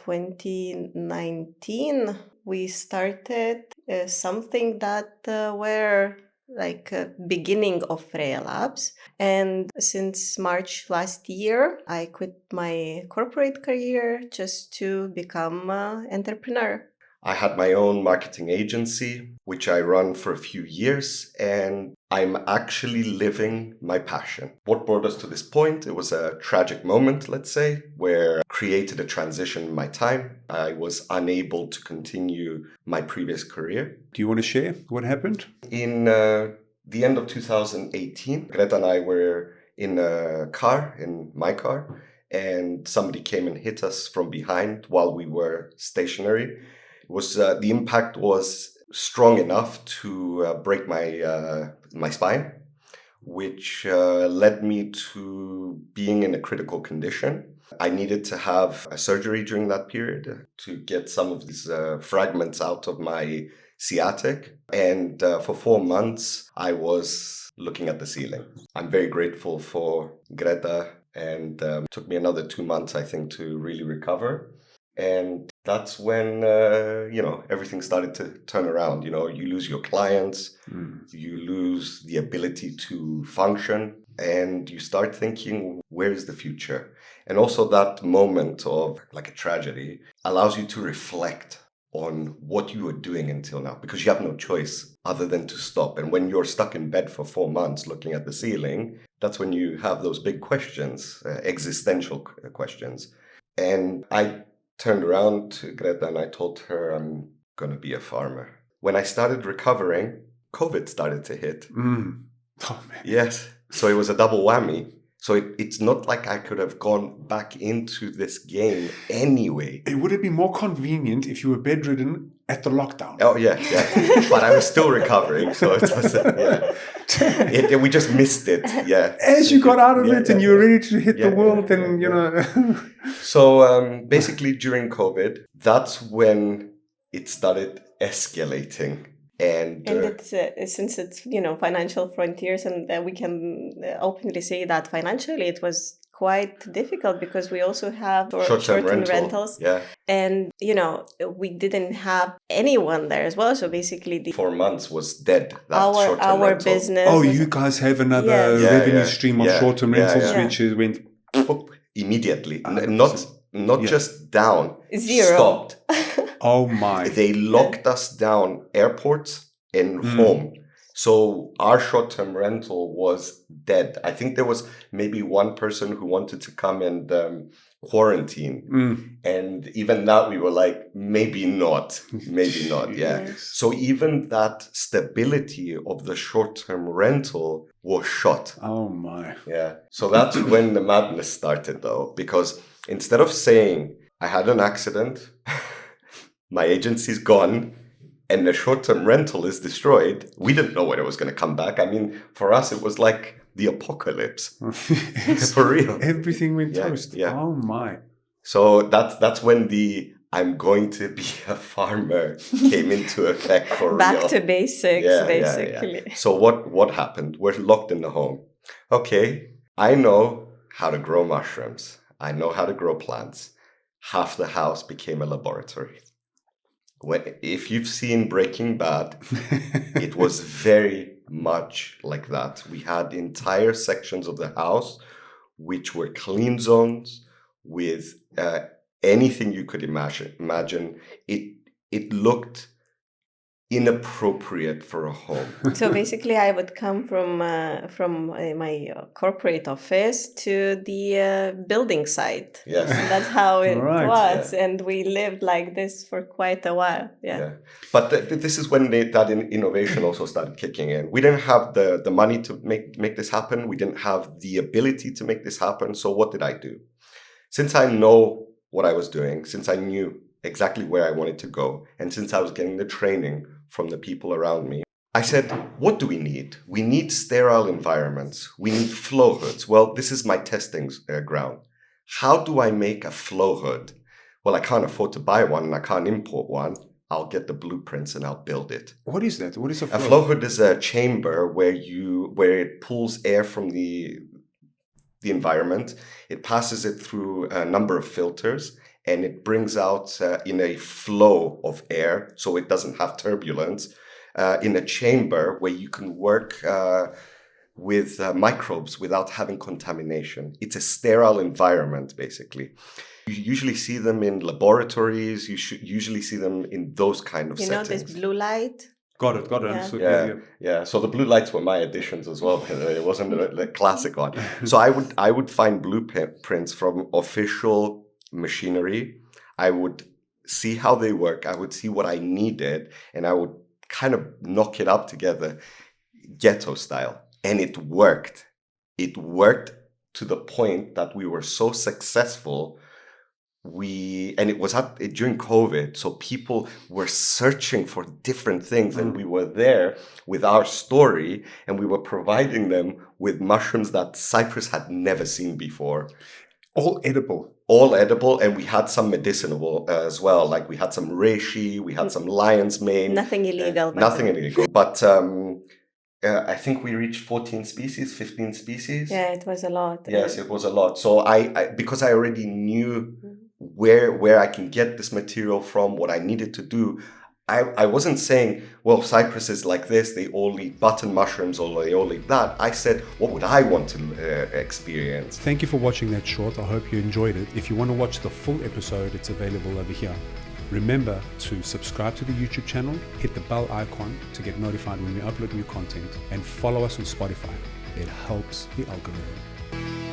2019, we started something that were like a beginning of Freyia Labs. And since March last year, I quit my corporate career just to become an entrepreneur. I had my own marketing agency, which I run for a few years, and I'm actually living my passion. What brought us to this point? It was a tragic moment, let's say, where I created a transition in my time. I was unable to continue my previous career. Do you want to share what happened? In the end of 2018, Greta and I were in a car, in my car, and somebody came and hit us from behind while we were stationary. The impact was strong enough to break my spine, which led me to being in a critical condition. I needed to have a surgery during that period to get some of these fragments out of my sciatic. And for 4 months, I was looking at the ceiling. I'm very grateful for Greta, and it took me another 2 months, I think, to really recover. And that's when, everything started to turn around. You lose your clients, you lose the ability to function, and you start thinking, where is the future? And also that moment of like a tragedy allows you to reflect on what you were doing until now, because you have no choice other than to stop. And when you're stuck in bed for 4 months looking at the ceiling, that's when you have those big questions, existential questions. And I turned around to Greta and I told her I'm going to be a farmer. When I started recovering, COVID started to hit. Oh, man. Yes. So it was a double whammy. So it's not like I could have gone back into this game anyway. It would have been more convenient if you were bedridden at the lockdown. Oh, yeah. But I was still recovering. So it wasn't, we just missed it. Yeah. As you got out of it and you were ready to hit the world and, So basically during COVID, that's when it started escalating. And it's since it's financial frontiers, and we can openly say that financially it was quite difficult because we also have short-term rentals, and we didn't have anyone there as well. So basically, 4 months was dead. Our business. Oh, you guys have another revenue stream of short-term rentals, which went immediately, not just down, zero, stopped. Oh my! They locked us down, airports and home. So our short-term rental was dead. I think there was maybe one person who wanted to come and quarantine. And even that we were like, maybe not. Yeah. Yes. So even that stability of the short-term rental was shot. Oh my. Yeah. So that's when the madness started though, because instead of saying I had an accident, my agency's gone, and the short-term rental is destroyed, we didn't know when it was going to come back. I mean, for us, it was like the apocalypse. For real. Everything went toast. Yeah. Oh, my. So that's when the I'm going to be a farmer came into effect for real. Back to basics, basically. Yeah. So what happened? We're locked in the home. Okay, I know how to grow mushrooms. I know how to grow plants. Half the house became a laboratory. If you've seen Breaking Bad, it was very much like that. We had entire sections of the house which were clean zones with anything you could imagine. It looked inappropriate for a home. So basically, I would come from my corporate office to the building site. Yes, that's how it was, yeah. And we lived like this for quite a while. Yeah. But this is when that innovation also started kicking in. We didn't have the money to make this happen. We didn't have the ability to make this happen. So what did I do? Since I know what I was doing, since I knew exactly where I wanted to go, and since I was getting the training from the people around me, I said, what do we need? We need sterile environments. We need flow hoods. Well, this is my testing ground. How do I make a flow hood? Well, I can't afford to buy one and I can't import one. I'll get the blueprints and I'll build it. What is that? What is a flow? A flow hood is a chamber where it pulls air from the environment. It passes it through a number of filters, and it brings out in a flow of air, so it doesn't have turbulence, in a chamber where you can work with microbes without having contamination. It's a sterile environment, basically. You usually see them in laboratories. You should usually see them in those kind of settings. This blue light? Got it. Yeah. Yeah. So the blue lights were my additions as well. It wasn't the classic one. So I would find blueprints from official machinery. I would see how they work. I would see what I needed, and I would kind of knock it up together, ghetto style. And it worked. It worked to the point that we were so successful. And it was during COVID, so people were searching for different things, and we were there with our story, and we were providing them with mushrooms that Cyprus had never seen before. All edible, and we had some medicinal as well. Like we had some reishi, we had some lion's mane. Nothing illegal. But I think we reached 14 species, 15 species. Yeah, it was a lot. Yes, it was a lot. So I because I already knew where I can get this material from, what I needed to do, I wasn't saying, well, Cyprus is like this, they all eat button mushrooms or they all eat that. I said, what would I want to experience? Thank you for watching that short. I hope you enjoyed it. If you want to watch the full episode, it's available over here. Remember to subscribe to the YouTube channel, hit the bell icon to get notified when we upload new content, and follow us on Spotify. It helps the algorithm.